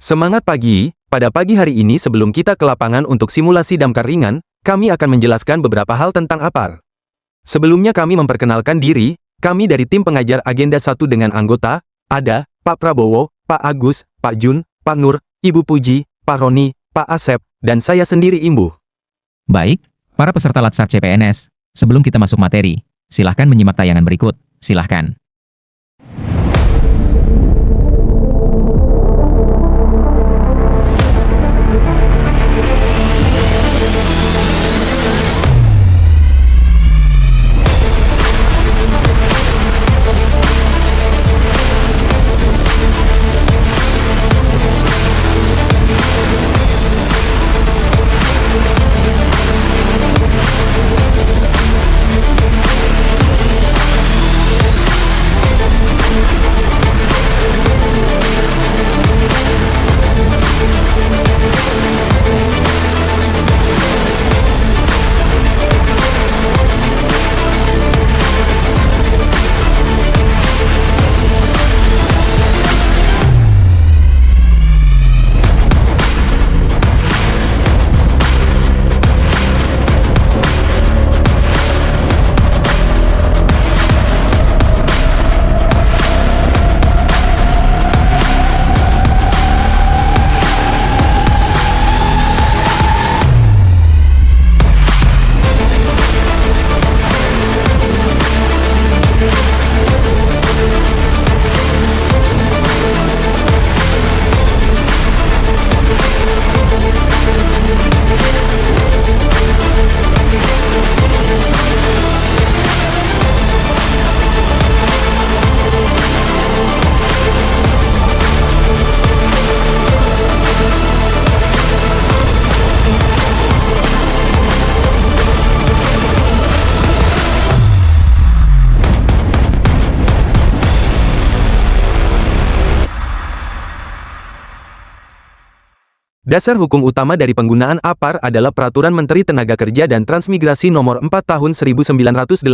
Semangat pagi, pada pagi hari ini sebelum kita ke lapangan untuk simulasi damkar ringan, kami akan menjelaskan beberapa hal tentang APAR. Sebelumnya kami memperkenalkan diri, kami dari tim pengajar Agenda 1 dengan anggota, ada, Pak Prabowo, Pak Agus, Pak Jun, Pak Nur, Ibu Puji, Pak Roni, Pak Asep, dan saya sendiri Imbuh. Baik, para peserta Latsar CPNS, sebelum kita masuk materi, silahkan menyimak tayangan berikut, silahkan. Dasar hukum utama dari penggunaan APAR adalah Peraturan Menteri Tenaga Kerja dan Transmigrasi Nomor 4 Tahun 1980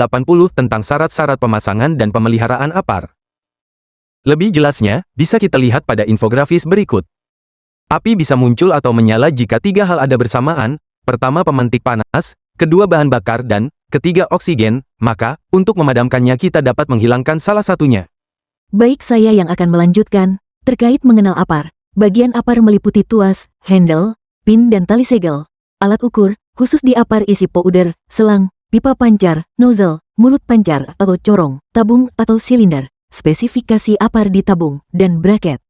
tentang syarat-syarat pemasangan dan pemeliharaan APAR. Lebih jelasnya, bisa kita lihat pada infografis berikut. Api bisa muncul atau menyala jika tiga hal ada bersamaan, pertama pemantik panas, kedua bahan bakar dan ketiga oksigen, maka, untuk memadamkannya kita dapat menghilangkan salah satunya. Baik, saya yang akan melanjutkan, terkait mengenal APAR. Bagian APAR meliputi tuas, handle, pin dan tali segel. Alat ukur, khusus di APAR isi powder, selang, pipa pancar, nozzle, mulut pancar atau corong, tabung atau silinder, spesifikasi APAR di tabung, dan bracket.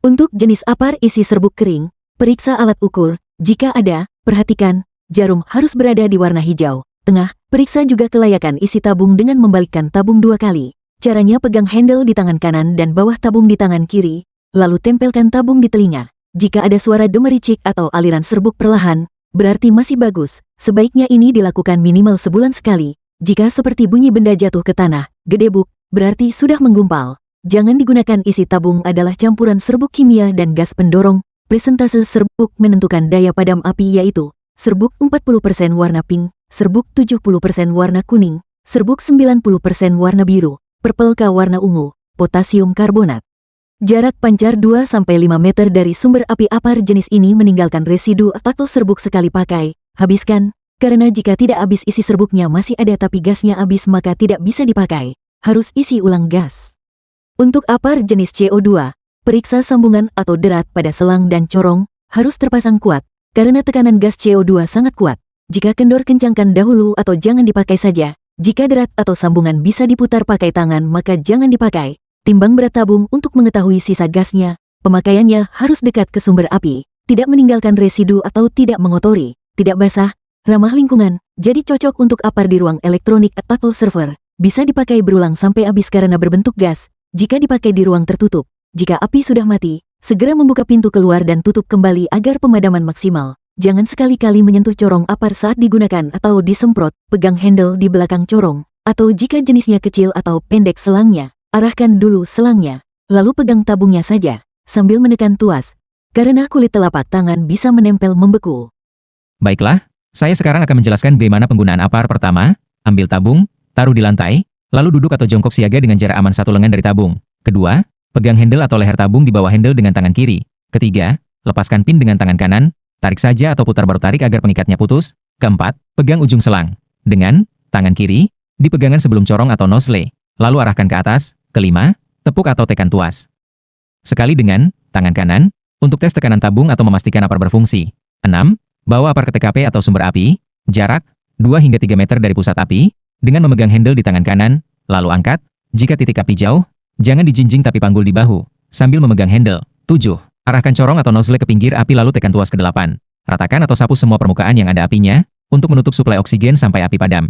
Untuk jenis APAR isi serbuk kering, periksa alat ukur, jika ada, perhatikan, jarum harus berada di warna hijau, tengah, periksa juga kelayakan isi tabung dengan membalikkan tabung 2 kali. Caranya pegang handle di tangan kanan dan bawah tabung di tangan kiri, lalu tempelkan tabung di telinga. Jika ada suara gemericik atau aliran serbuk perlahan, berarti masih bagus. Sebaiknya ini dilakukan minimal sebulan sekali. Jika seperti bunyi benda jatuh ke tanah, gedebuk, berarti sudah menggumpal. Jangan digunakan isi tabung adalah campuran serbuk kimia dan gas pendorong. Presentase serbuk menentukan daya padam api yaitu serbuk 40% warna pink, serbuk 70% warna kuning, serbuk 90% warna biru, purple K warna ungu, potasium karbonat. Jarak pancar 2-5 meter dari sumber api APAR jenis ini meninggalkan residu atau serbuk sekali pakai. Habiskan, karena jika tidak habis isi serbuknya masih ada tapi gasnya habis maka tidak bisa dipakai. Harus isi ulang gas. Untuk APAR jenis CO2, periksa sambungan atau derat pada selang dan corong, harus terpasang kuat, karena tekanan gas CO2 sangat kuat. Jika kendor kencangkan dahulu atau jangan dipakai saja. Jika derat atau sambungan bisa diputar pakai tangan maka jangan dipakai. Timbang berat tabung untuk mengetahui sisa gasnya, pemakaiannya harus dekat ke sumber api, tidak meninggalkan residu atau tidak mengotori, tidak basah, ramah lingkungan, jadi cocok untuk APAR di ruang elektronik atau server, bisa dipakai berulang sampai habis karena berbentuk gas, jika dipakai di ruang tertutup. Jika api sudah mati, segera membuka pintu keluar dan tutup kembali agar pemadaman maksimal. Jangan sekali-kali menyentuh corong APAR saat digunakan atau disemprot, pegang handle di belakang corong, atau jika jenisnya kecil atau pendek selangnya. Arahkan dulu selangnya, lalu pegang tabungnya saja, sambil menekan tuas, karena kulit telapak tangan bisa menempel membeku. Baiklah, saya sekarang akan menjelaskan bagaimana penggunaan APAR. Pertama, ambil tabung, taruh di lantai, lalu duduk atau jongkok siaga dengan jarak aman 1 lengan dari tabung. Kedua, pegang handle atau leher tabung di bawah handle dengan tangan kiri. Ketiga, lepaskan pin dengan tangan kanan, tarik saja atau putar baru tarik agar pengikatnya putus. Keempat, pegang ujung selang. Dengan tangan kiri, di pegangan sebelum corong atau nozzle, lalu arahkan ke atas. Kelima, tepuk atau tekan tuas. Sekali dengan tangan kanan, untuk tes tekanan tabung atau memastikan apar berfungsi. 6. Bawa apar ke TKP atau sumber api, jarak 2 hingga 3 meter dari pusat api, dengan memegang handle di tangan kanan, lalu angkat. Jika titik api jauh, jangan dijinjing tapi panggul di bahu, sambil memegang handle. 7. Arahkan corong atau nozzle ke pinggir api lalu tekan tuas ke 8. Ratakan atau sapu semua permukaan yang ada apinya, untuk menutup suplai oksigen sampai api padam.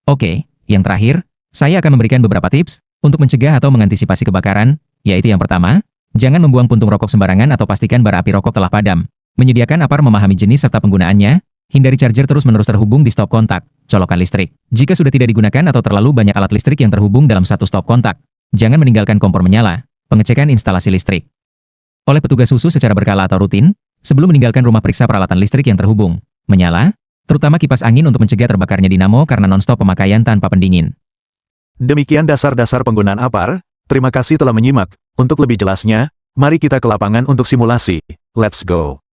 Oke, yang terakhir, saya akan memberikan beberapa tips untuk mencegah atau mengantisipasi kebakaran, yaitu yang pertama, jangan membuang puntung rokok sembarangan atau pastikan bara api rokok telah padam. Menyediakan apar memahami jenis serta penggunaannya, hindari charger terus-menerus terhubung di stop kontak, colokan listrik. Jika sudah tidak digunakan atau terlalu banyak alat listrik yang terhubung dalam satu stop kontak, jangan meninggalkan kompor menyala. Pengecekan instalasi listrik oleh petugas khusus secara berkala atau rutin, sebelum meninggalkan rumah periksa peralatan listrik yang terhubung, menyala, terutama kipas angin untuk mencegah terbakarnya dinamo karena non-stop pemakaian tanpa pendingin. Demikian dasar-dasar penggunaan APAR, terima kasih telah menyimak. Untuk lebih jelasnya, mari kita ke lapangan untuk simulasi. Let's go!